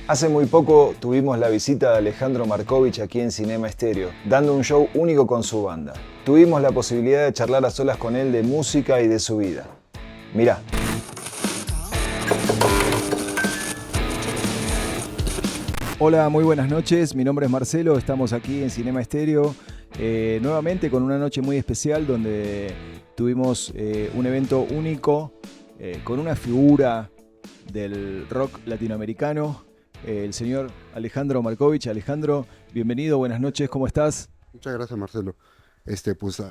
Hace muy poco tuvimos la visita de Alejandro Markovich aquí en Cinema Estéreo, dando un show único con su banda. Tuvimos la posibilidad de charlar a solas con él de música y de su vida. Mirá. Hola, muy buenas noches. Mi nombre es Marcelo. Estamos aquí en Cinema Estéreo nuevamente con una noche muy especial donde tuvimos un evento único con una figura del rock latinoamericano, el señor Alejandro Markovich. Alejandro, bienvenido, buenas noches, ¿cómo estás? Muchas gracias, Marcelo.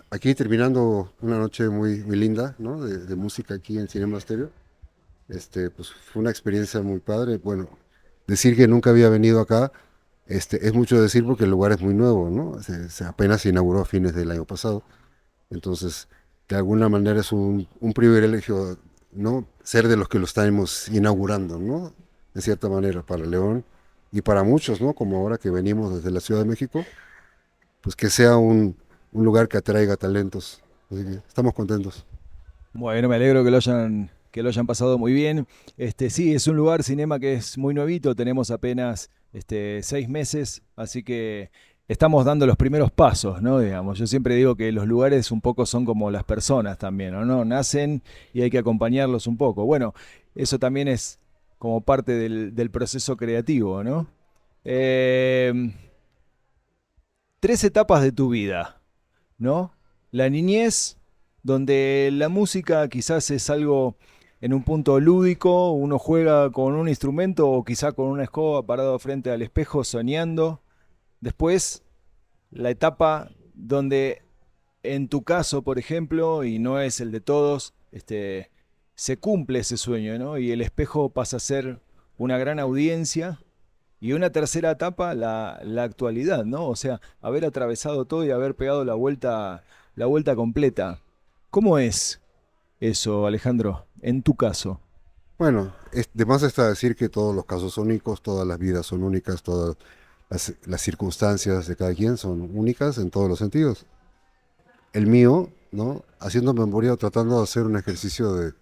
Aquí terminando una noche muy linda, ¿no? De música aquí en Cinema Stereo. Pues fue una experiencia muy padre. Bueno, decir que nunca había venido acá, es mucho decir porque el lugar es muy nuevo, ¿no? Apenas se inauguró a fines del año pasado. Entonces, de alguna manera es un privilegio, ¿no? Ser de los que lo estamos inaugurando, ¿no? De cierta manera, para León y para muchos, ¿no? Como ahora que venimos desde la Ciudad de México, pues que sea un lugar que atraiga talentos. Así que estamos contentos. Bueno, me alegro que lo hayan pasado muy bien. Sí, es un lugar cinema que es muy nuevito, tenemos apenas 6 meses, así que estamos dando los primeros pasos, ¿no? Digamos, yo siempre digo que los lugares un poco son como las personas también, ¿no? Nacen y hay que acompañarlos un poco. Bueno, eso también es como parte del proceso creativo, ¿no? Eh, 3 etapas de tu vida, ¿no? La niñez, donde la música quizás es algo en un punto lúdico, uno juega con un instrumento o quizá con una escoba parado frente al espejo soñando. Después, la etapa donde en tu caso, por ejemplo, y no es el de todos, se cumple ese sueño, ¿no? Y el espejo pasa a ser una gran audiencia. Y una tercera etapa, la actualidad, ¿no? O sea, haber atravesado todo y haber pegado la vuelta completa. ¿Cómo es eso, Alejandro, en tu caso? Bueno, de más está decir que todos los casos son únicos, todas las vidas son únicas, todas las circunstancias de cada quien son únicas en todos los sentidos. El mío, ¿no? Haciendo memoria, tratando de hacer un ejercicio de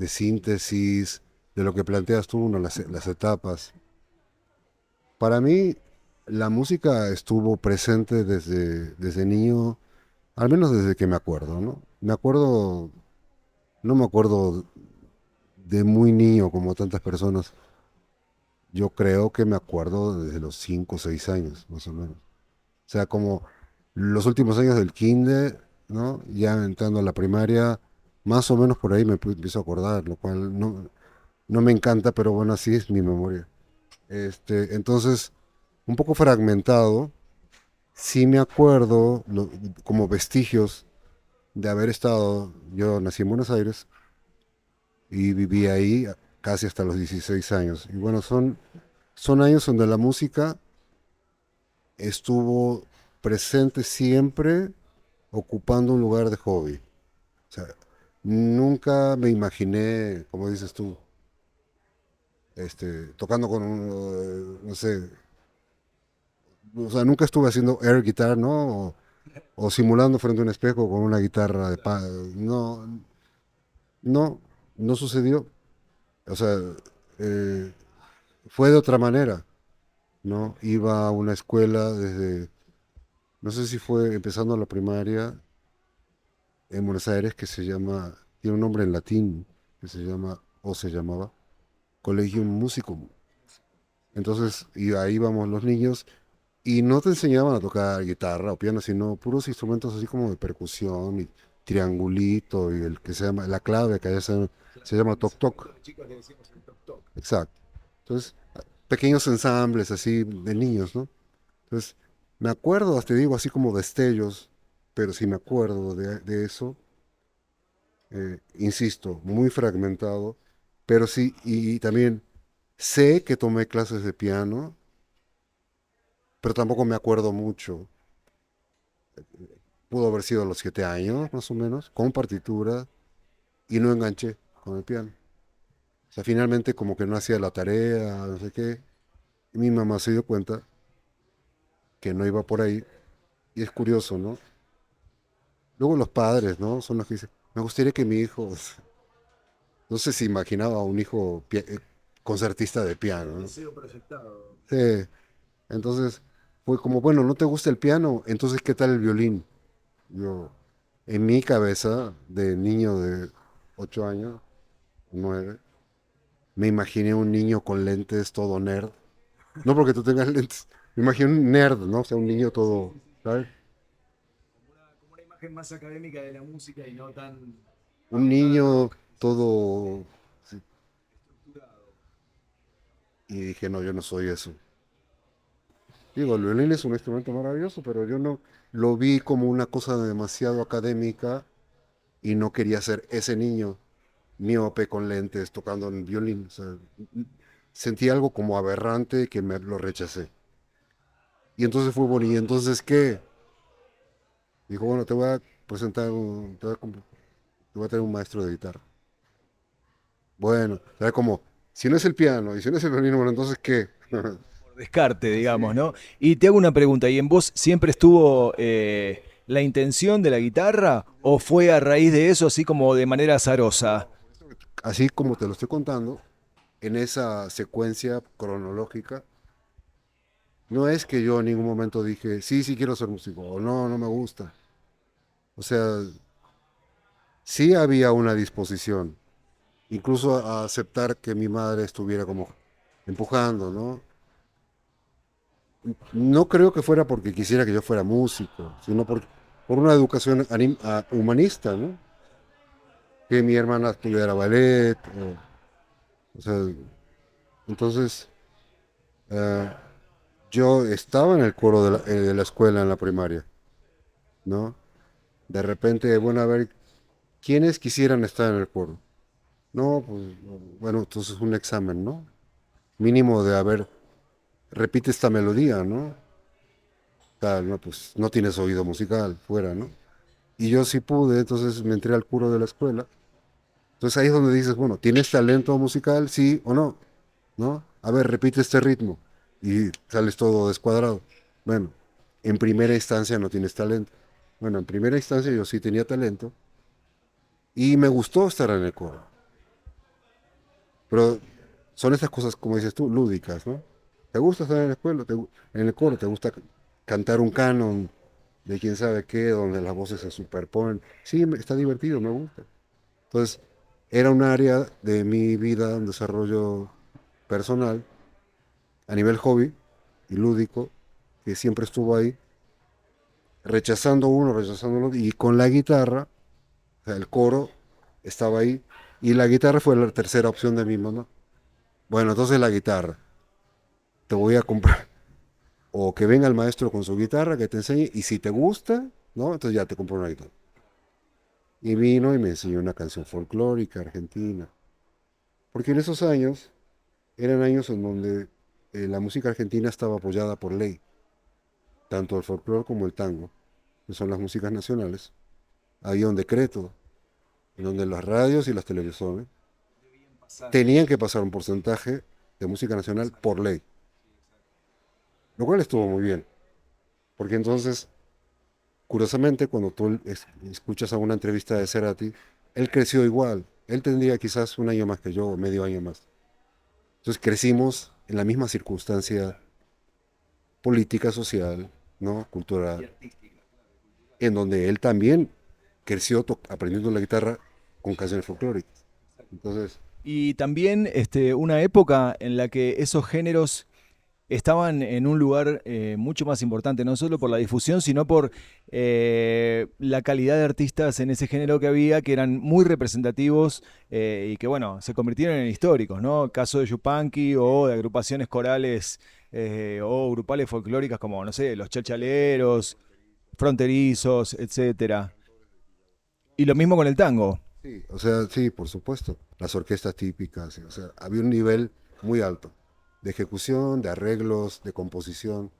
síntesis de lo que planteas tú, ¿no? Las etapas. Para mí, la música estuvo presente desde niño, al menos desde que me acuerdo, ¿no? No me acuerdo de muy niño como tantas personas. Yo creo que me acuerdo desde los 5 o 6 años, más o menos. O sea, como los últimos años del kinder, ¿no? Ya entrando a la primaria, más o menos por ahí empiezo a acordar, lo cual no me encanta, pero bueno, así es mi memoria. Entonces, un poco fragmentado, sí me acuerdo como vestigios de haber estado, yo nací en Buenos Aires y viví ahí casi hasta los 16 años. Y bueno, son años donde la música estuvo presente siempre, ocupando un lugar de hobby. O sea, nunca me imaginé, como dices tú, tocando con no sé, o sea, nunca estuve haciendo air guitar, ¿no? O simulando frente a un espejo con una guitarra no, no, no sucedió. O sea, eh, fue de otra manera, ¿no? Iba a una escuela desde, no sé si fue empezando la primaria en Buenos Aires, que tiene un nombre en latín, que se llama, o se llamaba, Collegium Musicum. Entonces, y ahí íbamos los niños, y no te enseñaban a tocar guitarra o piano, sino puros instrumentos así como de percusión, y triangulito, y el que se llama, la clave, que allá se llama toc toc. Exacto. Entonces, pequeños ensambles así de niños, ¿no? Entonces, me acuerdo, te digo, así como destellos, pero sí me acuerdo de eso, insisto, muy fragmentado, pero sí, y también sé que tomé clases de piano, pero tampoco me acuerdo mucho. Pudo haber sido a los 7 años, más o menos, con partitura, y no enganché con el piano. O sea, finalmente como que no hacía la tarea, no sé qué, y mi mamá se dio cuenta que no iba por ahí, y es curioso, ¿no? Luego los padres, ¿no? Son los que dicen, me gustaría que mi hijo, no sé si imaginaba a un hijo concertista de piano, ¿no? Deseo proyectado. Sí, entonces fue como, bueno, ¿no te gusta el piano? Entonces, ¿qué tal el violín? Yo, en mi cabeza, de niño de 8 años, 9, me imaginé un niño con lentes, todo nerd. No porque tú tengas lentes, me imaginé un nerd, ¿no? O sea, un niño todo, ¿sabes? Como una imagen más académica de la música y no tan Un niño todo... sí. estructurado. Y dije, no, yo no soy eso. Digo, el violín es un instrumento maravilloso, pero yo no lo vi como una cosa demasiado académica y no quería ser ese niño miope con lentes tocando el violín. O sea, sentí algo como aberrante que me lo rechacé. Y entonces fue bonito. ¿Y entonces qué? Dijo, bueno, te voy a presentar te voy a tener un maestro de guitarra. Bueno, era como, si no es el piano y si no es el violín, bueno, entonces ¿qué? Por descarte, digamos, Sí. ¿no? Y te hago una pregunta, ¿y en vos siempre estuvo la intención de la guitarra o fue a raíz de eso así como de manera azarosa? Así como te lo estoy contando, en esa secuencia cronológica, no es que yo en ningún momento dije, sí, sí quiero ser músico, o no, no me gusta. O sea, sí había una disposición, incluso a aceptar que mi madre estuviera como empujando, ¿no? No creo que fuera porque quisiera que yo fuera músico, sino por una educación humanista, ¿no? Que mi hermana estudiara ballet, o sea, entonces eh, yo estaba en el coro de la escuela en la primaria, ¿no? De repente, bueno, a ver, ¿quiénes quisieran estar en el coro? No, pues, bueno, entonces un examen, ¿no? Mínimo de, a ver, repite esta melodía, ¿no? Tal, no, pues no tienes oído musical, fuera, ¿no? Y yo sí pude, entonces me entré al coro de la escuela. Entonces ahí es donde dices, bueno, ¿tienes talento musical, sí o no? ¿No? A ver, repite este ritmo. Y sales todo descuadrado. Bueno, en primera instancia no tienes talento. Bueno, en primera instancia yo sí tenía talento y me gustó estar en el coro. Pero son estas cosas, como dices tú, lúdicas, ¿no? ¿Te gusta estar en la escuela? En el coro? ¿Te gusta cantar un canon de quién sabe qué, donde las voces se superponen? Sí, está divertido, me gusta. Entonces, era un área de mi vida, un desarrollo personal, a nivel hobby y lúdico, que siempre estuvo ahí, rechazando uno, rechazando otro, y con la guitarra, o sea, el coro estaba ahí, y la guitarra fue la tercera opción de mí, ¿no? Bueno, entonces la guitarra, te voy a comprar, o que venga el maestro con su guitarra, que te enseñe, y si te gusta, ¿no? Entonces ya te compro una guitarra. Y vino y me enseñó una canción folclórica argentina, porque en esos años eran años en donde la música argentina estaba apoyada por ley, tanto el folclore como el tango, que son las músicas nacionales. Había un decreto en donde las radios y las televisiones tenían que pasar un porcentaje de música nacional por ley, lo cual estuvo muy bien, porque entonces, curiosamente, cuando tú escuchas a una entrevista de Cerati, él creció igual, él tendría quizás un año más que yo, o medio año más. Entonces crecimos en la misma circunstancia política, social, ¿no? Cultural, en donde él también creció aprendiendo la guitarra con canciones folclóricas. Entonces, Y también una época en la que esos géneros estaban en un lugar mucho más importante, no solo por la difusión, sino por la calidad de artistas en ese género que había, que eran muy representativos y que, bueno, se convirtieron en históricos, ¿no? Caso de Yupanqui o de agrupaciones corales o grupales folclóricas como, no sé, los chachaleros, fronterizos, etcétera. Y lo mismo con el tango. sí, o sea, sí, por supuesto, las orquestas típicas, sí, o sea, había un nivel muy alto de ejecución, de arreglos, de composición.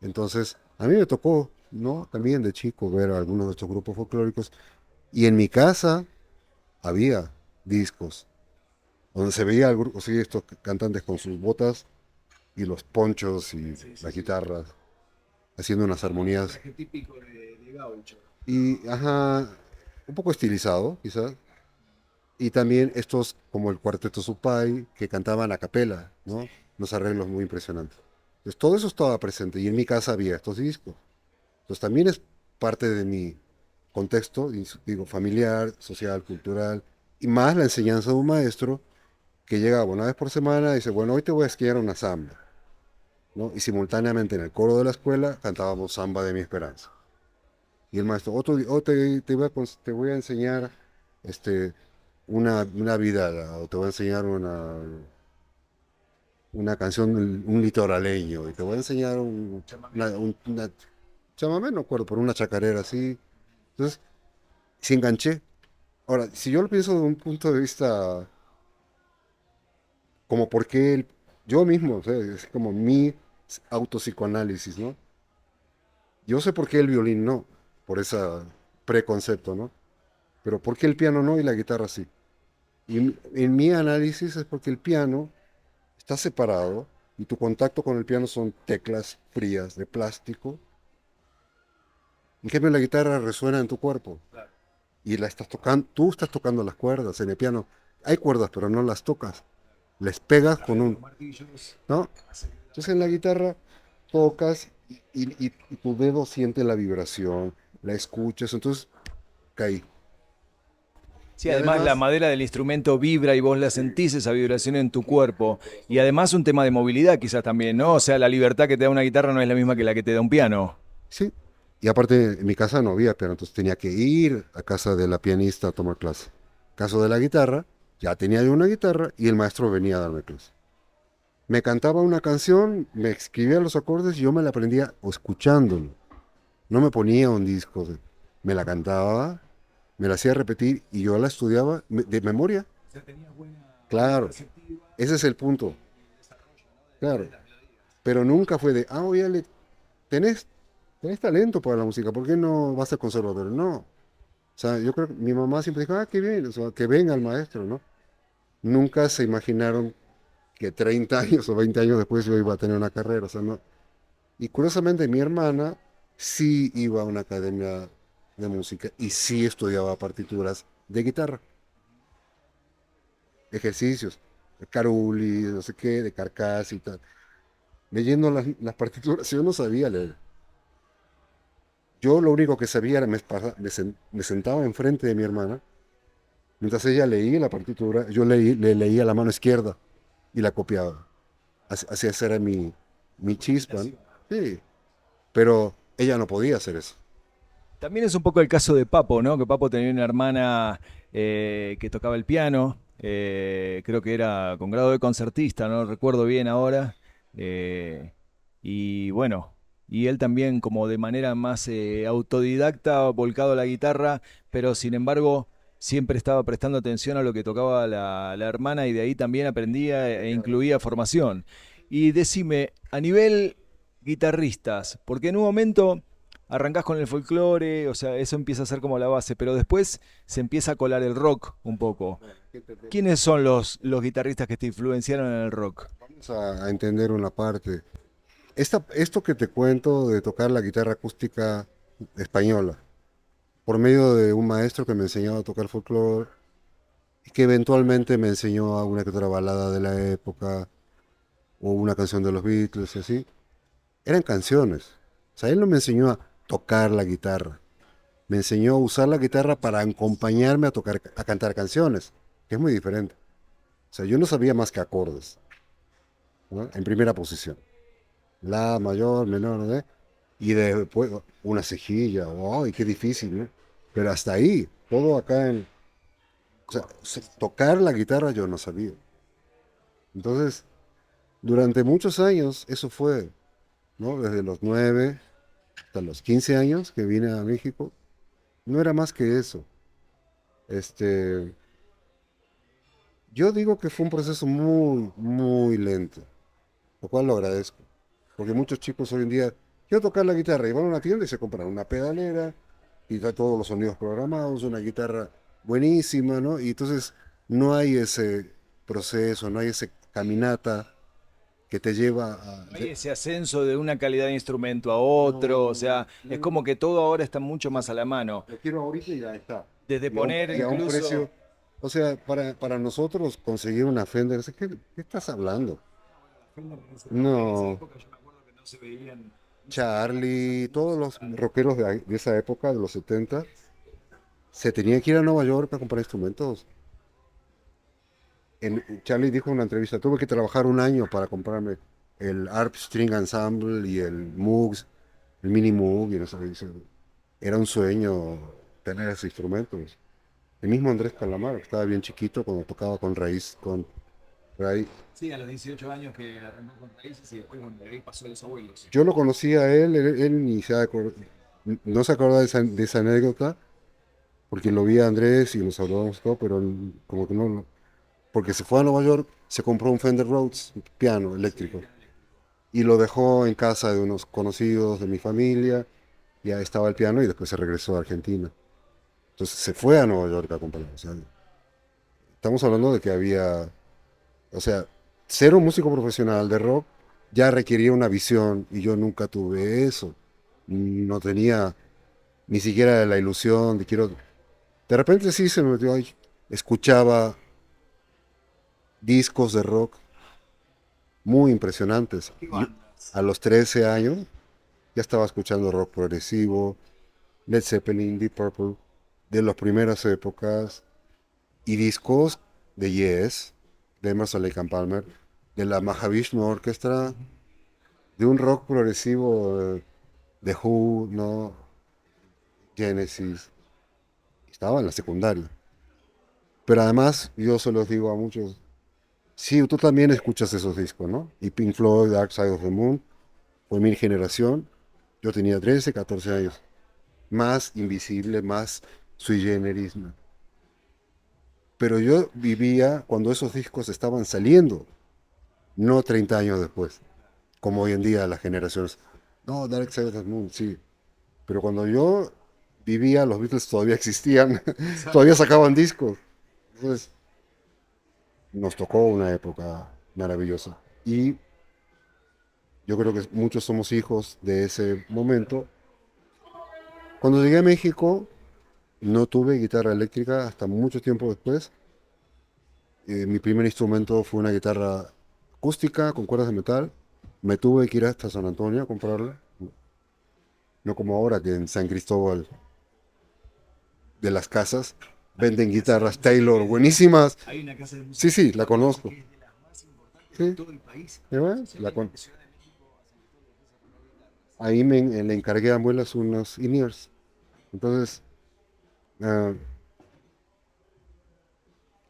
Entonces, a mí me tocó, ¿no? También de chico ver a algunos de estos grupos folclóricos y en mi casa había discos donde se veía al grupo, sí, estos cantantes con sus botas y los ponchos y las guitarras haciendo unas armonías y, ajá, un poco estilizado, quizás, Y también estos, como el Cuarteto Supay, que cantaban a capela, ¿no? Los arreglos muy impresionantes. Entonces, todo eso estaba presente y en mi casa había estos discos. Entonces, también es parte de mi contexto, digo, familiar, social, cultural, y más la enseñanza de un maestro que llegaba una vez por semana y dice, bueno, hoy te voy a enseñar una samba, ¿no? Y simultáneamente en el coro de la escuela cantábamos Samba de mi Esperanza. Y el maestro, te voy a enseñar este, una vida, o te voy a enseñar una canción, un litoraleño, y te voy a enseñar una chamamé, no acuerdo, pero una chacarera así. Entonces, sí enganché. Ahora, si yo lo pienso de un punto de vista como por qué yo mismo, o sea, es como mi autopsicoanálisis, ¿no? Yo sé por qué el violín no, por ese preconcepto, ¿no? Pero ¿por qué el piano no y la guitarra sí? Y en mi análisis es porque el piano está separado y tu contacto con el piano son teclas frías de plástico. En cambio, la guitarra resuena en tu cuerpo y la estás tocando, tú estás tocando las cuerdas. En el piano hay cuerdas, pero no las tocas. Les pegas con un, ¿no? Entonces en la guitarra tocas y tu dedo siente la vibración, la escuchas, entonces caí. Sí, Y además la además, madera del instrumento vibra y vos la sentís esa vibración en tu cuerpo. Y además un tema de movilidad quizás también, ¿no? O sea, la libertad que te da una guitarra no es la misma que la que te da un piano. sí. Y aparte, en mi casa no había piano, entonces tenía que ir a casa de la pianista a tomar clase. Caso de la guitarra, ya tenía yo una guitarra y el maestro venía a darme clase. Me cantaba una canción, me escribía los acordes y yo me la aprendía o escuchándolo. No me ponía un disco, me la cantaba, me la hacía repetir y yo la estudiaba de memoria. Claro, ese es el punto, claro. Pero nunca fue de, oye, tenés, tenés talento para la música, ¿por qué no vas al conservatorio? No. O sea, yo creo que mi mamá siempre dijo, qué bien, o sea, que venga el maestro, ¿no? Nunca se imaginaron que 30 años o 20 años después yo iba a tener una carrera, o sea, no. Y curiosamente mi hermana sí iba a una academia de música y sí estudiaba partituras de guitarra, ejercicios, de Caruli, no sé qué, de Carcass y tal. Leyendo las partituras, yo no sabía leer. Yo lo único que sabía era me sentaba enfrente de mi hermana, mientras ella leía la partitura, yo le leía la mano izquierda y la copiaba. Así esa era mi chispa, ¿no? Sí, pero ella no podía hacer eso. También es un poco el caso de Papo, ¿no? Que Papo tenía una hermana que tocaba el piano, creo que era con grado de concertista, no recuerdo bien ahora. Y bueno, y él también como de manera más autodidacta, volcado a la guitarra, pero sin embargo siempre estaba prestando atención a lo que tocaba la hermana y de ahí también aprendía e incluía formación. Y decime, a nivel guitarristas, porque en un momento arrancás con el folclore, o sea, eso empieza a ser como la base, pero después se empieza a colar el rock un poco. ¿Quiénes son los guitarristas que te influenciaron en el rock? Vamos a entender una parte. Esto que te cuento de tocar la guitarra acústica española, por medio de un maestro que me enseñaba a tocar folclore y que eventualmente me enseñó a una que otra balada de la época o una canción de los Beatles y así, eran canciones. O sea, él no me enseñó a tocar la guitarra, me enseñó a usar la guitarra para acompañarme a tocar, a cantar canciones, que es muy diferente. O sea, yo no sabía más que acordes, ¿no? En primera posición. La mayor, menor, ¿no? Y después una cejilla, ¡ay, qué difícil! ¿No? Pero hasta ahí, todo acá o sea, tocar la guitarra yo no sabía. Entonces, durante muchos años eso fue, ¿no? Desde los 9 hasta los 15 años que vine a México, no era más que eso. Este, yo digo que fue un proceso muy, muy lento, lo cual lo agradezco. Porque muchos chicos hoy en día quiero tocar la guitarra y van a una tienda y se compran una pedalera y da todos los sonidos programados, una guitarra buenísima, ¿no? Y entonces no hay ese proceso, no hay esa caminata que te lleva a... No hay ese ascenso de una calidad de instrumento a otro, o No, sea, es no, como que todo ahora está mucho más a la mano. lo quiero ahorita y ya está. Desde poner Y a un incluso, precio. O sea, para nosotros conseguir una Fender, o sea, ¿qué estás hablando? En esa No, época yo me acuerdo que no se veían, no se veían Charlie, todos muchos los años. rockeros de esa época, de los 70, se tenían que ir a Nueva York a comprar instrumentos. Charlie dijo en una entrevista, tuve que trabajar un año para comprarme el Arp String Ensemble y el Moogs, el Mini Moog, y no sé qué dice. Era un sueño tener esos instrumentos. El mismo Andrés Calamaro, que estaba bien chiquito cuando tocaba con raíz, con Ray. Sí, a los 18 años que arrancó con Raíces y después cuando ahí pasó a los abuelos. Yo lo conocí a él ni no se acordaba de esa anécdota, porque lo vi a Andrés y nos hablábamos todo, pero como que no, porque se fue a Nueva York, se compró un Fender Rhodes, un piano Sí, eléctrico, piano eléctrico. y lo dejó en casa de unos conocidos de mi familia, y ahí estaba el piano y después se regresó a Argentina. Entonces se fue a Nueva York a comprarlo. O sea, estamos hablando de que había, o sea, ser un músico profesional de rock ya requería una visión y yo nunca tuve eso. No tenía ni siquiera la ilusión de quiero... De repente sí se me metió ahí. Escuchaba discos de rock muy impresionantes. ¿Qué Y bandas? a los 13 años ya estaba escuchando rock progresivo, Led Zeppelin, Deep Purple, de las primeras épocas, y discos de Yes, de Emerson Lake and Palmer, de la Mahavishnu Orchestra, de un rock progresivo de Who, no, Genesis. Estaba en la secundaria. Pero además, yo se los digo a muchos, sí, tú también escuchas esos discos, ¿no? Y Pink Floyd, Dark Side of the Moon, fue mi generación. Yo tenía 13, 14 años. Más invisible, más sui generis, ¿no? Pero yo vivía cuando esos discos estaban saliendo, no 30 años después, como hoy en día las generaciones. No, Dark Side of the Moon, sí. Pero cuando yo vivía, los Beatles todavía existían, todavía sacaban discos. Entonces, nos tocó una época maravillosa. Y yo creo que muchos somos hijos de ese momento. Cuando llegué a México, no tuve guitarra eléctrica hasta mucho tiempo después. Mi primer instrumento fue una guitarra acústica con cuerdas de metal. Me tuve que ir hasta San Antonio a comprarla. No como ahora que en San Cristóbal de las Casas Hay venden una casa de guitarras música Taylor que es de buenísimas. hay una casa de Sí, música sí, que la yo conozco conozco. que es de las más importantes de Sí, todo el país. ¿ya ves? Especialmente Ciudad de México hacen todo lo que es arreglar guitarras. Ahí le encargué a muelas unos in-ears. Entonces, ah,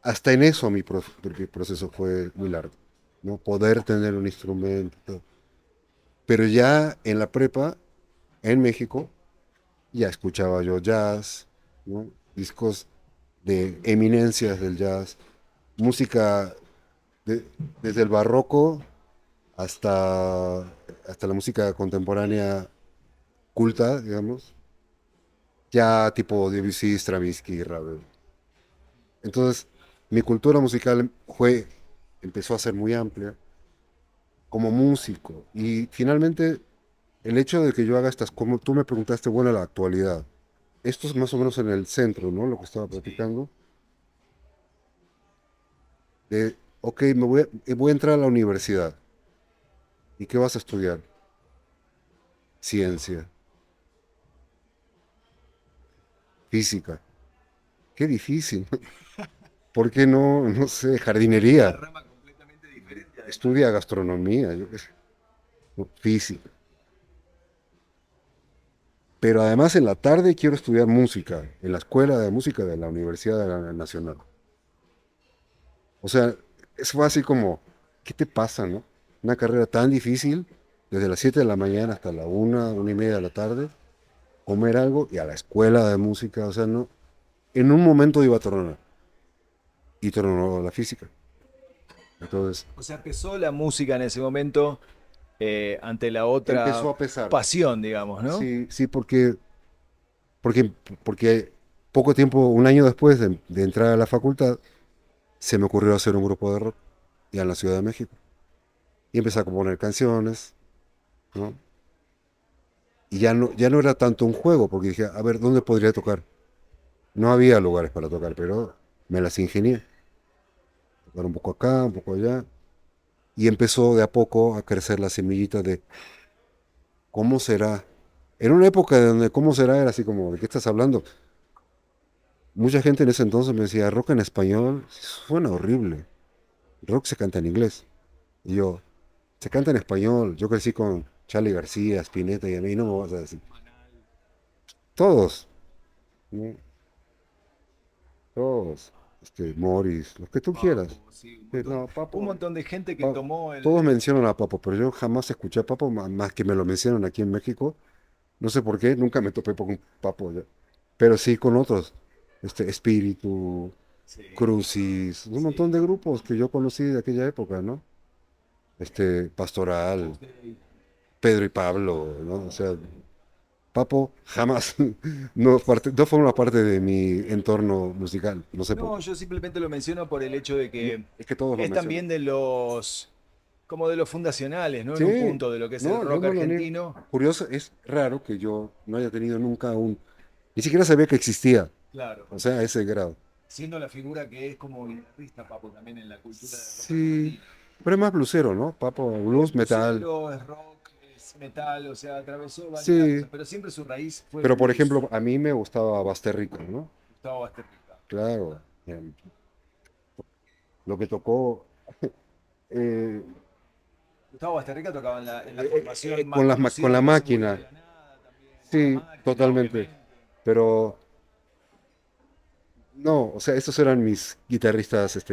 hasta en eso mi proceso fue muy largo, ¿no? Poder tener un instrumento. Pero ya en la prepa, en México, ya escuchaba yo jazz, ¿no? Discos de eminencias del jazz, música de- desde el barroco hasta, hasta la música contemporánea culta, digamos, ya tipo Debussy, Stravinsky, Ravel. Entonces, mi cultura musical empezó a ser muy amplia como músico. Y finalmente, el hecho de que yo haga estas, como tú me preguntaste, bueno, la actualidad, esto es más o menos en el centro, ¿no? Lo que estaba Sí. platicando, de, ok, voy a entrar a la universidad. ¿Y qué vas a estudiar? Ciencia, física. Qué difícil. ¿Por qué no, no sé, Una jardinería? rama completamente diferente además. Estudia gastronomía, yo qué sé, o física. Pero además en la tarde quiero estudiar música, en la escuela de música de la Universidad Nacional. O sea, eso fue así como, ¿qué te pasa, no? Una carrera tan difícil, desde las 7 de la mañana hasta la 1, 1:30 de la tarde, comer algo y a la escuela de música, o sea, no. En un momento iba a tronar y tronó la física. Entonces, O sea, empezó la música en ese momento ante la otra empezó a pesar. pasión, digamos, ¿no? Sí, sí, porque, porque poco tiempo, un año después de entrar a la facultad, se me ocurrió hacer un grupo de rock ya en la Ciudad de México. Y empecé a componer canciones, ¿no? Y ya no era tanto un juego, porque dije, a ver, ¿dónde podría tocar? No había lugares para tocar, pero me las ingenié. Tocar un poco acá, un poco allá. Y empezó de a poco a crecer la semillita de cómo será. En una época donde cómo será era así como, ¿de qué estás hablando? Mucha gente en ese entonces me decía, rock en español suena horrible. Rock se canta en inglés. Y yo, se canta en español. Yo crecí con Charly García, Spinetta y a mí no me vas a decir. Todos, ¿no? Todos. Morris, los que tú quieras. Papo, sí, No, un Papo, montón de gente que Pa- tomó todos mencionan a Papo, pero yo jamás escuché a Papo más que me lo mencionan aquí en México. No sé por qué, nunca me topé con Papo ya. Pero sí con otros. Espíritu, Sí, Crucis, un sí. montón de grupos que yo conocí de aquella época, ¿no? Pastoral, Pedro y Pablo, ¿no? O sea, Papo jamás no forma parte de mi entorno musical, no sé por No, qué. yo simplemente lo menciono por el hecho de No, que es que todos lo es mencionan. también como de los fundacionales, ¿no? En un Sí, punto de lo que es el no, yo rock no lo niego. argentino. Curioso, es raro que yo no haya tenido nunca ni siquiera sabía que existía, Claro. o sea, a ese grado. Siendo la figura que es como guitarrista, Papo, también en la cultura del rock Sí, argentino. pero es más blusero, ¿no? Papo, Es blues, metal. blusero, es rock, es metal, o sea, atravesó varias Sí, cosas, pero siempre su raíz fue el pero por blues. ejemplo, a mí me gustaba Basterrica, ¿no? Gustavo Basterrica. Claro, lo que tocó eh, Gustavo Basterrica tocaba en la formación más con conocida la que es Un Buque máquina. de la Nada, también con la Sí, máquina, totalmente. obviamente. Pero no, o sea, estos eran mis guitarristas,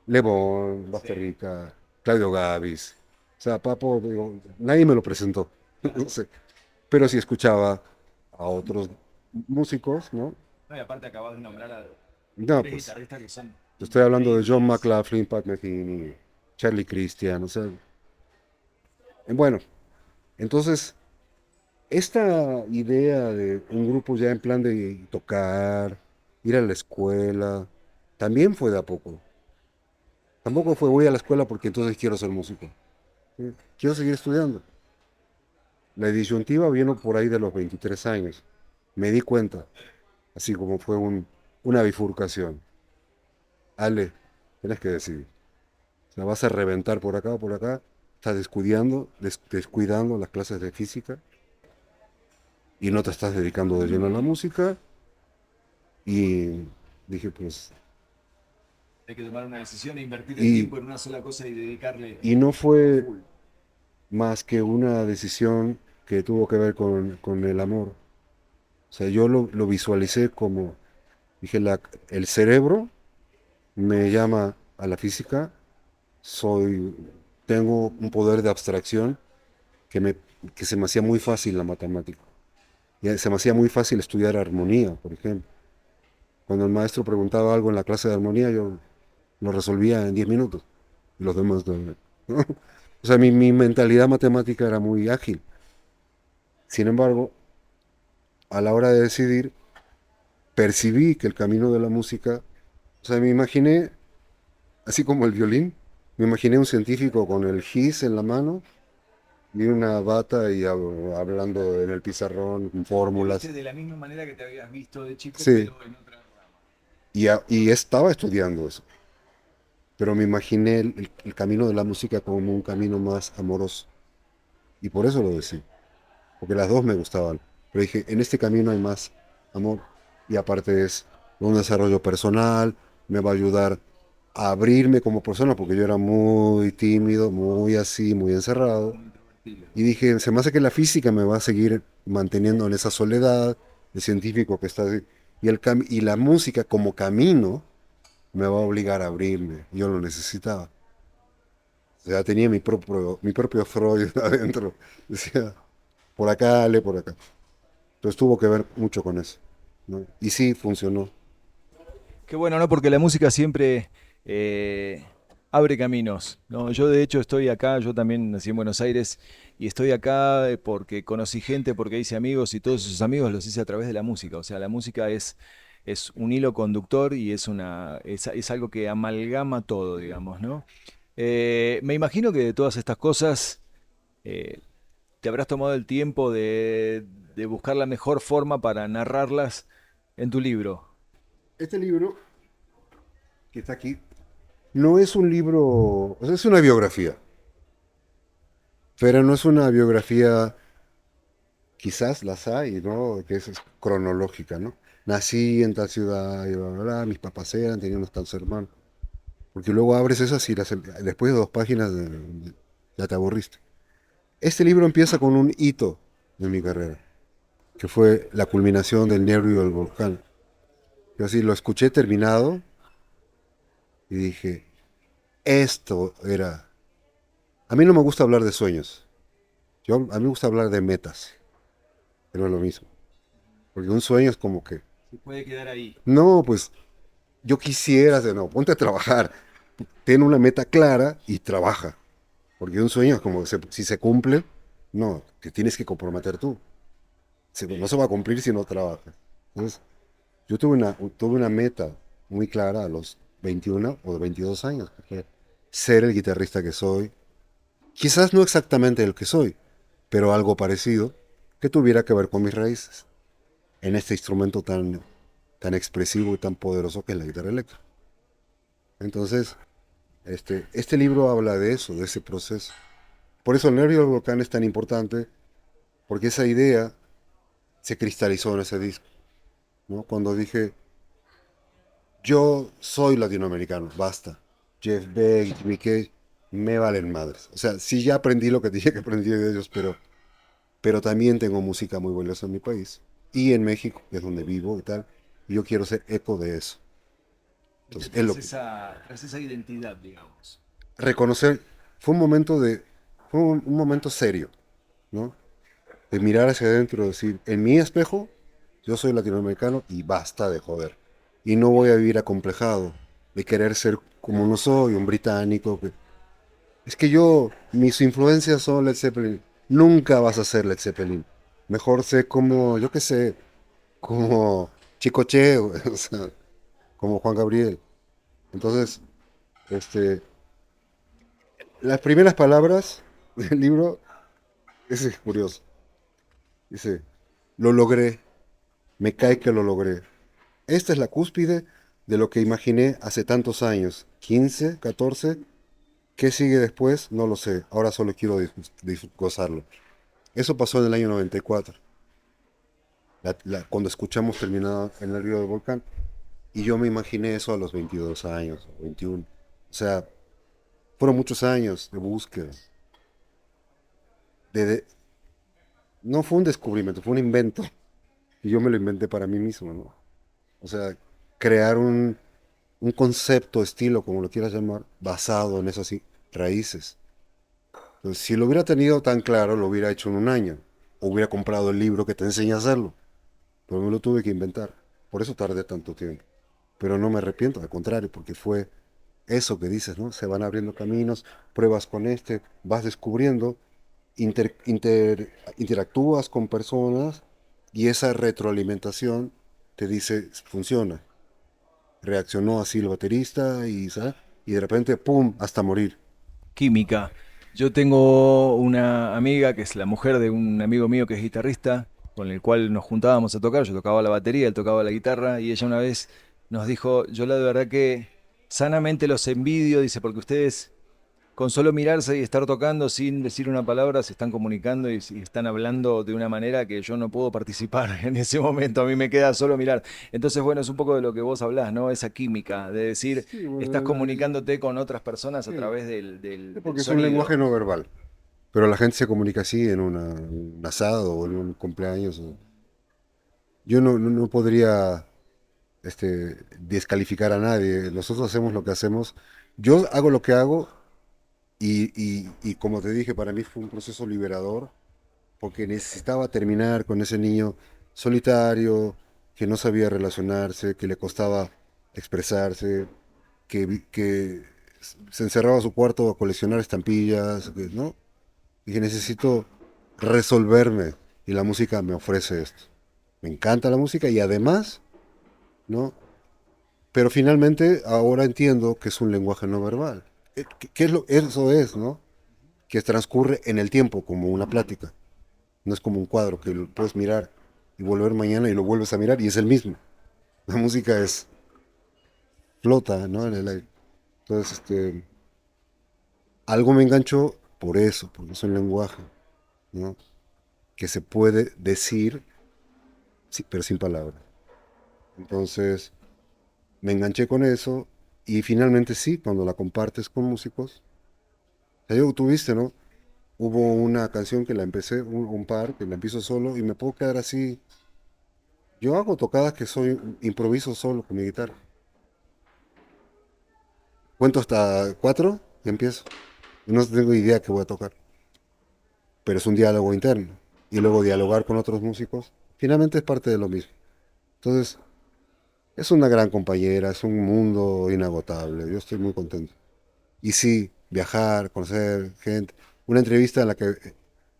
Lebón, Sí, Basterrica, Claudio Gavis. O sea, Papo, digo, nadie me lo presentó. No claro. sé. Pero sí escuchaba a otros músicos, ¿no? No, y aparte acabas de nombrar a No, tres pues, guitarristas que son te estoy hablando de John increíbles. McLaughlin, Pat Metheny, Charlie Christian, o sea. Bueno, entonces, esta idea de un grupo ya en plan de tocar, ir a la escuela, también fue de a poco. Tampoco fue voy a la escuela porque entonces quiero ser músico. ¿Sí? Quiero seguir estudiando. La disyuntiva vino por ahí de los 23 años. Me di cuenta, así como fue una bifurcación. Ale, tienes que decidir. ¿La vas a reventar por acá o por acá? ¿Estás descuidando las clases de física y no te estás dedicando de lleno a la música? Y dije, pues, Hay que tomar una decisión e invertir el y, tiempo en una sola cosa y dedicarle y no a fue full. más que una decisión que tuvo que ver con el amor. O sea, yo lo visualicé como, dije, el cerebro me llama a la física, soy, tengo un poder de abstracción que, me, que se me hacía muy fácil la matemática. Y se me hacía muy fácil estudiar armonía, por ejemplo. Cuando el maestro preguntaba algo en la clase de armonía, yo lo resolvía en 10 minutos. Y los demás no. O sea, mi mentalidad matemática era muy ágil. Sin embargo, a la hora de decidir, percibí que el camino de la música, o sea, me imaginé, así como el violín, me imaginé un científico con el gis en la mano y una bata y hablando en el pizarrón, con Te viste fórmulas. de la misma manera que te habías visto de chico, Sí, pero en otra rama. y estaba estudiando eso, pero me imaginé el camino de la música como un camino más amoroso. Y por eso lo decí, porque las dos me gustaban. Pero dije, en este camino hay más amor. Y aparte es un desarrollo personal, me va a ayudar a abrirme como persona, porque yo era muy tímido, muy así, muy encerrado. Muy introvertido. Y dije, se me hace que la física me va a seguir manteniendo en esa soledad, el científico que está ahí, y la música como camino me va a obligar a abrirme. Yo lo necesitaba. O sea, tenía mi propio Freud adentro. Decía, por acá, Ale, por acá. Entonces tuvo que ver mucho con eso, ¿no? Y sí, funcionó. Qué bueno, ¿no? Porque la música siempre eh, abre caminos, ¿no? Yo de hecho estoy acá, yo también nací en Buenos Aires y estoy acá porque conocí gente, porque hice amigos y todos esos amigos los hice a través de la música. O sea, la música es un hilo conductor y es algo que amalgama todo, digamos, ¿no? Me imagino que de todas estas cosas eh, te habrás tomado el tiempo de buscar la mejor forma para narrarlas en tu libro. Este libro que está aquí, no es un libro, o sea, es una biografía, pero no es una biografía, quizás las hay, ¿no? Que es cronológica, ¿no? Nací en tal ciudad, y bla, bla, bla, mis papás eran, tenían unos tantos hermanos. Porque luego abres esas y después de 2 páginas ya te aburriste. Este libro empieza con un hito de mi carrera, que fue la culminación del Nervio del Volcán. Yo así lo escuché terminado y dije, esto era... A mí no me gusta hablar de sueños, a mí me gusta hablar de metas, pero es lo mismo. Porque un sueño es como que, Se puede quedar ahí. no, pues yo quisiera, no, ponte a trabajar, ten una meta clara y trabaja. Porque un sueño es como que si se cumple, no, te tienes que comprometer tú. No se va a cumplir si no trabajas. Entonces, yo tuve una meta muy clara a los 21 o 22 años, que fue ser el guitarrista que soy. Quizás no exactamente el que soy, pero algo parecido que tuviera que ver con mis raíces en este instrumento tan expresivo y tan poderoso que es la guitarra eléctrica. Entonces, este libro habla de eso, de ese proceso. Por eso el nervio del volcán es tan importante, porque esa idea se cristalizó en ese disco, ¿no? Cuando dije, yo soy latinoamericano, basta. Jeff Beck, Jimmy Cage, me valen madres. O sea, sí ya aprendí lo que dije que aprendí de ellos, pero también tengo música muy valiosa en mi país. Y en México, que es donde vivo y tal. Y yo quiero ser eco de eso. Entonces, es lo que... Tras esa identidad, digamos. Reconocer, fue un momento serio, ¿no? De mirar hacia adentro y decir, en mi espejo, yo soy latinoamericano y basta de joder. Y no voy a vivir acomplejado de querer ser como no soy, un británico. Es que mis influencias son Led Zeppelin. Nunca vas a ser Led Zeppelin. Mejor sé como, yo qué sé, como Chicoche, o sea, como Juan Gabriel. Entonces, este, las primeras palabras del libro, es curioso. Dice, lo logré, me cae que lo logré. Esta es la cúspide de lo que imaginé hace tantos años, 15, 14. ¿Qué sigue después? No lo sé. Ahora solo quiero gozarlo. Eso pasó en el año 94, cuando escuchamos terminado en el río del volcán. Y yo me imaginé eso a los 22 años, 21. O sea, fueron muchos años de búsqueda. De- no fue un descubrimiento, fue un invento. Y yo me lo inventé para mí mismo, ¿no? O sea, crear un concepto, estilo, como lo quieras llamar, basado en esas raíces. Entonces, si lo hubiera tenido tan claro, lo hubiera hecho en un año. O hubiera comprado el libro que te enseña a hacerlo. Pero me lo tuve que inventar. Por eso tardé tanto tiempo. Pero no me arrepiento, al contrario, porque fue eso que dices, ¿no? Se van abriendo caminos, pruebas con vas descubriendo, interactúas con personas y esa retroalimentación te dice, funciona. Reaccionó así el baterista y, ¿sabes? Y de repente, ¡pum!, hasta morir. Química. Yo tengo una amiga que es la mujer de un amigo mío que es guitarrista, con el cual nos juntábamos a tocar. Yo tocaba la batería, él tocaba la guitarra, y ella una vez nos dijo, yo la de verdad que sanamente los envidio, dice, porque ustedes con solo mirarse y estar tocando sin decir una palabra, se están comunicando y están hablando de una manera que yo no puedo participar en ese momento. A mí me queda solo mirar. Entonces, bueno, es un poco de lo que vos hablás, ¿no? Esa química, de decir, Sí, estás bueno, comunicándote con otras personas a sí, través del porque es un lenguaje sonido. no verbal. Pero la gente se comunica así en un asado o en un cumpleaños. Yo no podría descalificar a nadie. Nosotros hacemos lo que hacemos. Yo hago lo que hago y como te dije, para mí fue un proceso liberador porque necesitaba terminar con ese niño solitario, que no sabía relacionarse, que le costaba expresarse, que se encerraba a su cuarto a coleccionar estampillas, ¿no? Y que necesito resolverme y la música me ofrece esto. Me encanta la música y además, ¿no? Pero finalmente ahora entiendo que es un lenguaje no verbal. Eso es, ¿no? Que transcurre en el tiempo como una plática. No es como un cuadro que lo puedes mirar y volver mañana y lo vuelves a mirar y es el mismo. La música es flota, ¿no? En el aire. Entonces, algo me enganchó por eso, porque es un lenguaje, ¿no? Que se puede decir, sí, pero sin palabras. Entonces, me enganché con eso y finalmente sí, cuando la compartes con músicos, o sea, yo tuviste, ¿no? Hubo una canción que la empecé, un par, que la empiezo solo y me puedo quedar así. Yo hago tocadas que soy, improviso solo con mi guitarra. Cuento hasta cuatro y empiezo. Y no tengo idea qué voy a tocar, pero es un diálogo interno. Y luego dialogar con otros músicos, finalmente es parte de lo mismo. Entonces, es una gran compañera, es un mundo inagotable. Yo estoy muy contento. Y sí, viajar, conocer gente. Una entrevista en la que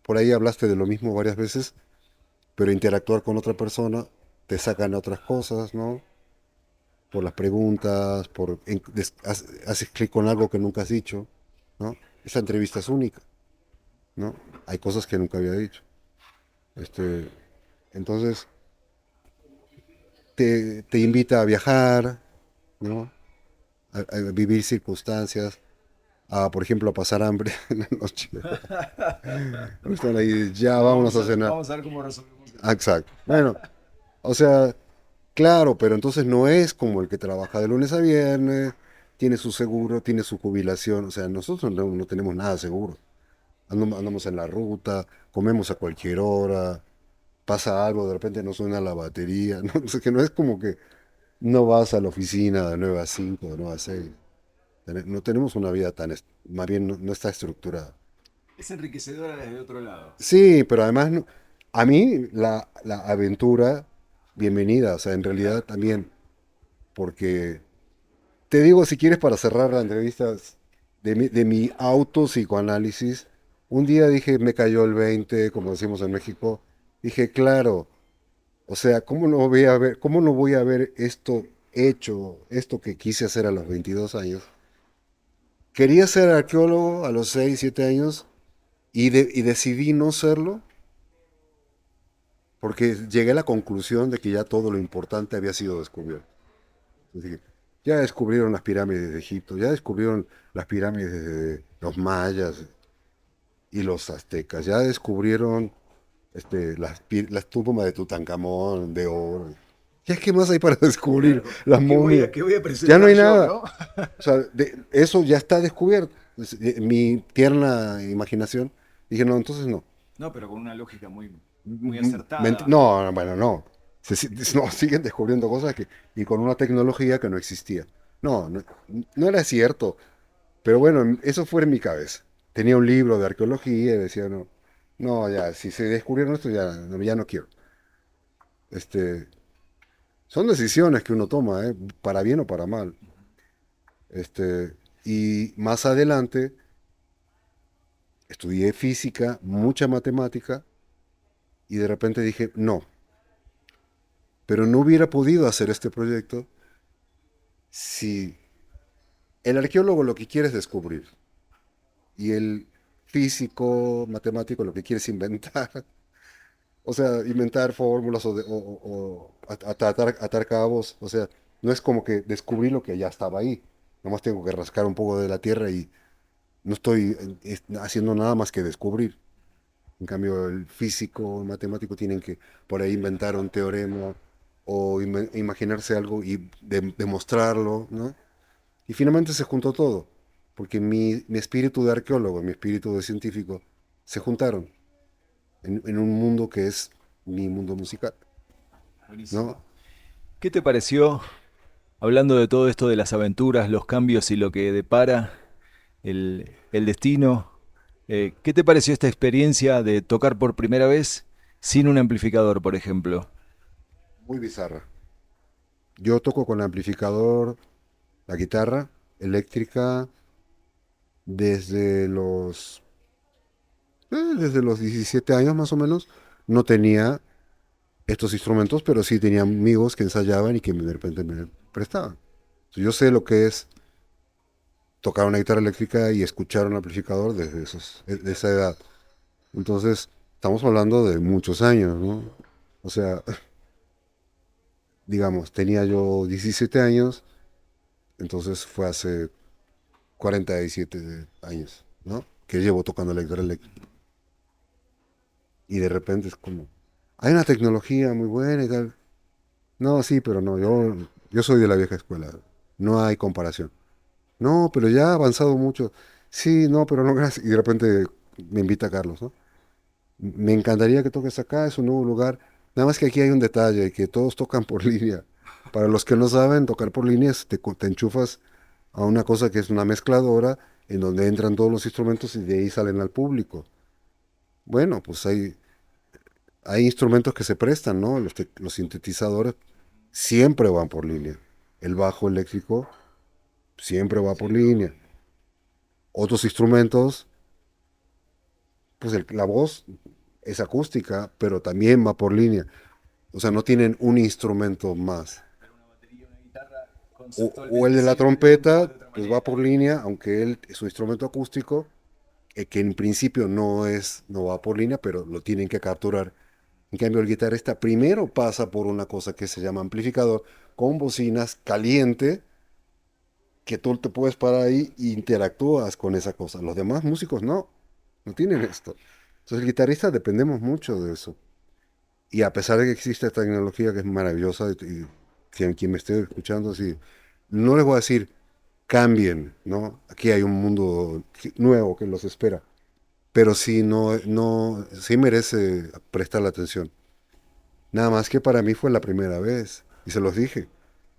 por ahí hablaste de lo mismo varias veces, pero interactuar con otra persona te sacan otras cosas, ¿no? Por las preguntas, haces clic con algo que nunca has dicho, ¿no? Esa entrevista es única, ¿no? Hay cosas que nunca había dicho. Este, entonces, te invita a viajar, ¿no? A vivir circunstancias, por ejemplo, a pasar hambre en la noche. Están ahí, ya vámonos a cenar. Vamos a ver cómo resolvemos Ah, esto. exacto. Bueno, o sea, claro, pero entonces no es como el que trabaja de lunes a viernes, tiene su seguro, tiene su jubilación. O sea, nosotros no tenemos nada seguro. Andamos en la ruta, comemos a cualquier hora, pasa algo, de repente no suena la batería. ¿No? O sea, que no es como que no vas a la oficina de 9 a 5, de 9 a 6. No tenemos una vida más bien no está estructurada. Es enriquecedora desde otro lado. Sí, pero además a mí la aventura, bienvenida, o sea, en realidad Claro. también, porque te digo, si quieres para cerrar la entrevista de mi auto psicoanálisis, un día dije, me cayó el 20, como decimos en México, dije, claro, o sea, cómo no voy a ver esto hecho, esto que quise hacer a los 22 años? Quería ser arqueólogo a los 6, 7 años y decidí no serlo porque llegué a la conclusión de que ya todo lo importante había sido descubierto. Entonces dije, ya descubrieron las pirámides de Egipto, ya descubrieron las pirámides de los mayas y los aztecas, ya descubrieron las tumbas de Tutankamón, de oro. Ya, ¿qué más hay para descubrir? Claro. Las momias. Qué voy a Ya no presentar hay yo, nada. no? O sea, eso ya está descubierto. Mi tierna imaginación, dije, no, entonces no. No, pero con una lógica muy acertada. No, no, bueno, no. No, siguen descubriendo cosas y con una tecnología que no existía. No, no, no era cierto. Pero bueno, eso fue en mi cabeza. Tenía un libro de arqueología y decía, no, no, ya, si se descubrieron esto, ya no quiero. Este, son decisiones que uno toma, para bien o para mal. Y más adelante estudié física, mucha matemática, y de repente dije, no, pero no hubiera podido hacer este proyecto si el arqueólogo lo que quiere es descubrir y el físico, matemático lo que quiere es inventar. O sea, inventar fórmulas atar cabos. O sea, no es como que descubrí lo que ya estaba ahí. Nomás tengo que rascar un poco de la tierra y no estoy haciendo nada más que descubrir. En cambio, el físico, el matemático tienen que por ahí inventar un teorema o imaginarse algo y demostrarlo, ¿no? Y finalmente se juntó todo, porque mi espíritu de arqueólogo, mi espíritu de científico, se juntaron en un mundo que es mi mundo musical, ¿no? Buenísimo. ¿Qué te pareció, hablando de todo esto de las aventuras, los cambios y lo que depara el destino? ¿Qué te pareció esta experiencia de tocar por primera vez sin un amplificador, por ejemplo? Muy bizarra. Yo toco con amplificador, la guitarra eléctrica desde los 17 años más o menos. No tenía estos instrumentos, pero sí tenía amigos que ensayaban y que de repente me prestaban. Yo sé lo que es tocar una guitarra eléctrica y escuchar un amplificador de esa edad. Entonces, estamos hablando de muchos años, ¿no? O sea, digamos, tenía yo 17 años Entonces fue hace 47 años, ¿no? Que llevo tocando la guitarra eléctrica. Y de repente es como, hay una tecnología muy buena y tal. No, sí, pero no, yo soy de la vieja escuela. No hay comparación. No, pero ya ha avanzado mucho. Sí, no, pero no, gracias. Y de repente me invita Carlos, ¿no? Me encantaría que toques acá, es un nuevo lugar. Nada más que aquí hay un detalle, que todos tocan por línea. Para los que no saben, tocar por línea es te enchufas a una cosa que es una mezcladora en donde entran todos los instrumentos y de ahí salen al público. Bueno, pues hay instrumentos que se prestan, ¿no? Los sintetizadores siempre van por línea. El bajo eléctrico siempre va por línea. Otros instrumentos, pues la voz es acústica, pero también va por línea. O sea, no tienen un instrumento más. O el de la trompeta, pues va por línea, aunque él es un instrumento acústico, que en principio no va por línea, pero lo tienen que capturar. En cambio, el guitarrista primero pasa por una cosa que se llama amplificador, con bocinas caliente, que tú te puedes parar ahí e interactúas con esa cosa. Los demás músicos no tienen esto. Entonces, el guitarrista dependemos mucho de eso. Y a pesar de que existe esta tecnología que es maravillosa, y quien me esté escuchando, así, no les voy a decir cambien, ¿no? Aquí hay un mundo nuevo que los espera, pero sí, sí merece prestar la atención. Nada más que para mí fue la primera vez, y se los dije,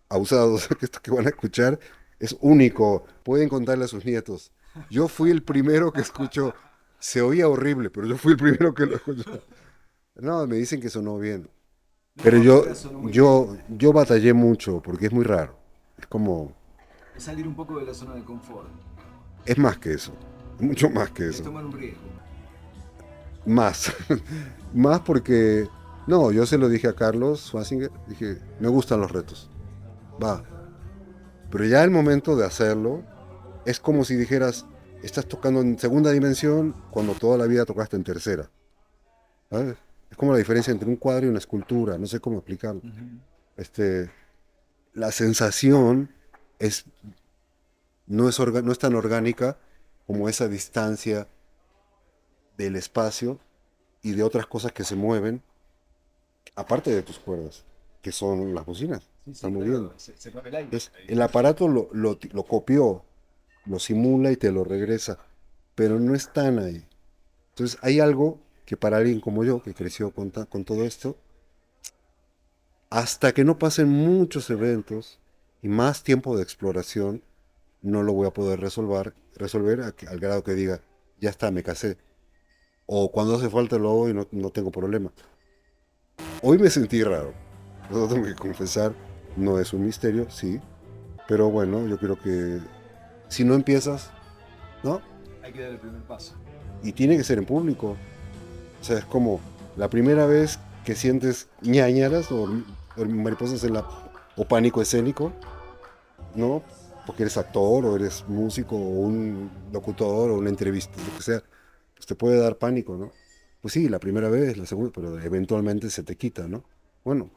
abusados, que esto que van a escuchar es único, pueden contarle a sus nietos. Yo fui el primero que escuchó, se oía horrible, pero yo fui el primero que lo escuchó. No, me dicen que sonó bien. Pero yo batallé mucho porque es muy raro. Es como, Es salir un poco de la zona de confort. es más que eso. Mucho más que Es eso. tomar un riesgo. Más. Más porque, no, yo se lo dije a Carlos Schwarzenegger. Dije, me gustan los retos. Va. Pero ya el momento de hacerlo es como si dijeras, estás tocando en segunda dimensión cuando toda la vida tocaste en tercera. ¿Sabes? Es como la diferencia entre un cuadro y una escultura. No sé cómo explicarlo. Ujú. Este, la sensación es no es tan orgánica como esa distancia del espacio y de otras cosas que se mueven, aparte de tus cuerdas, que son las bocinas, Sí, sí, están claro, moviendo. se mueve el aire. Entonces, el aparato lo copió, lo simula y te lo regresa, pero no están ahí. Entonces, hay algo que para alguien como yo, que creció con todo esto, hasta que no pasen muchos eventos y más tiempo de exploración, no lo voy a poder resolver al grado que diga, ya está, me casé. O cuando hace falta lo hago y no tengo problema. Hoy me sentí raro. Lo tengo que confesar. No es un misterio, sí. Pero bueno, yo creo que si no empiezas, ¿no? Hay que dar el primer paso. Y tiene que ser en público. O sea, es como la primera vez que sientes ñañaras o mariposas o pánico escénico, ¿no? Porque eres actor o eres músico o un locutor o una entrevista, lo que sea. Pues te puede dar pánico, ¿no? Pues sí, la primera vez, la segunda, pero eventualmente se te quita, ¿no? Bueno,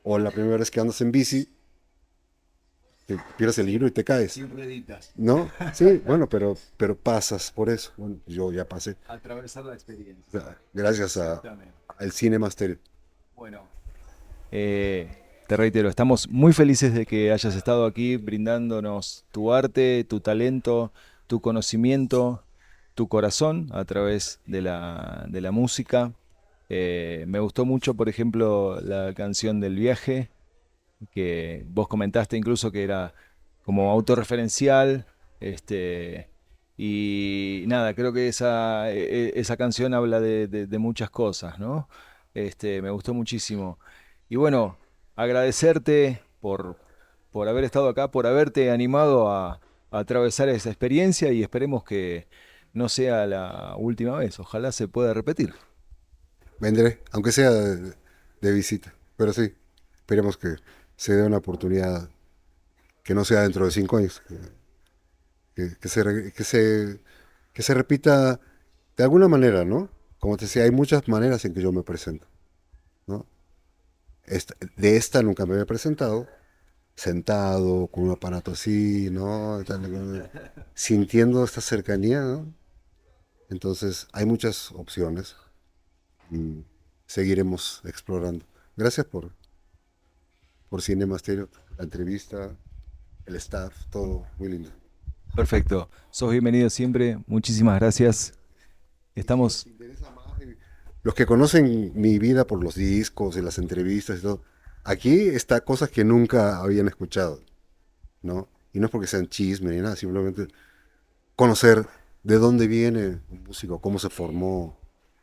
o la primera vez que andas en bici, te pierdes el hilo y te caes, Sin rueditas. ¿no? Sí, bueno, pero pasas por eso. Bueno, yo ya pasé. Atravesar la O experiencia. sea, gracias Exactamente. al cine Master. Bueno, te reitero, estamos muy felices de que hayas estado aquí brindándonos tu arte, tu talento, tu conocimiento, tu corazón a través de la música. Me gustó mucho, por ejemplo, la canción del viaje, que vos comentaste incluso que era como autorreferencial. Este, y nada, creo que esa canción habla de muchas cosas, ¿no? Me gustó muchísimo. Y bueno, agradecerte por haber estado acá, por haberte animado a atravesar esa experiencia y esperemos que no sea la última vez. Ojalá se pueda repetir. Vendré, aunque sea de visita. Pero sí, esperemos que se dé una oportunidad que no sea dentro de 5 años. Que se repita de alguna manera, ¿no? Como te decía, hay muchas maneras en que yo me presento, ¿no? De esta nunca me había presentado, sentado, con un aparato así, ¿no? Sintiendo esta cercanía, ¿no? Entonces, hay muchas opciones y seguiremos explorando. Gracias por Cinema Stereo, la entrevista, el staff, todo muy lindo. Perfecto. Sos bienvenido siempre. Muchísimas gracias. Y si Estamos... les interesa más, los que conocen mi vida por los discos y las entrevistas y todo, aquí está cosas que nunca habían escuchado, ¿no? Y no es porque sean chisme ni nada, simplemente conocer de dónde viene un músico, cómo se formó,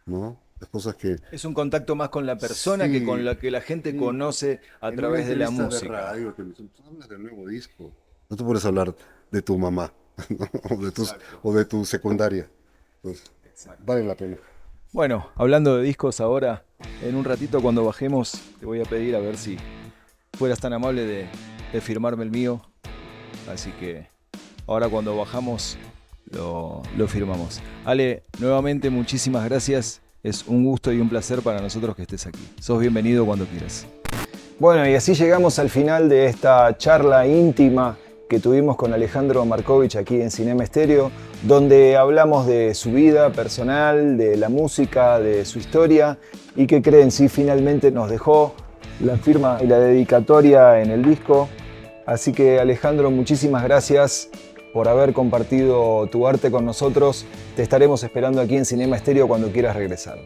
¿no? Las cosas que Es un contacto más con la persona que con sí, la que la gente sí, conoce a en una través de la entrevista de música. radio te dicen, "Tú hablas del nuevo disco. No te puedes hablar de tu mamá, ¿no? Exacto. O de tu secundaria. Pues, vale la pena. Bueno, hablando de discos ahora, en un ratito cuando bajemos te voy a pedir a ver si fueras tan amable de firmarme el mío. Así que ahora cuando bajamos lo firmamos. Ale, nuevamente muchísimas gracias. Es un gusto y un placer para nosotros que estés aquí. Sos bienvenido cuando quieras. Bueno, y así llegamos al final de esta charla íntima que tuvimos con Alejandro Markovich aquí en Cinema Stereo, donde hablamos de su vida personal, de la música, de su historia y que creen, sí, finalmente nos dejó la firma y la dedicatoria en el disco. Así que Alejandro, muchísimas gracias por haber compartido tu arte con nosotros. Te estaremos esperando aquí en Cinema Stereo cuando quieras regresar.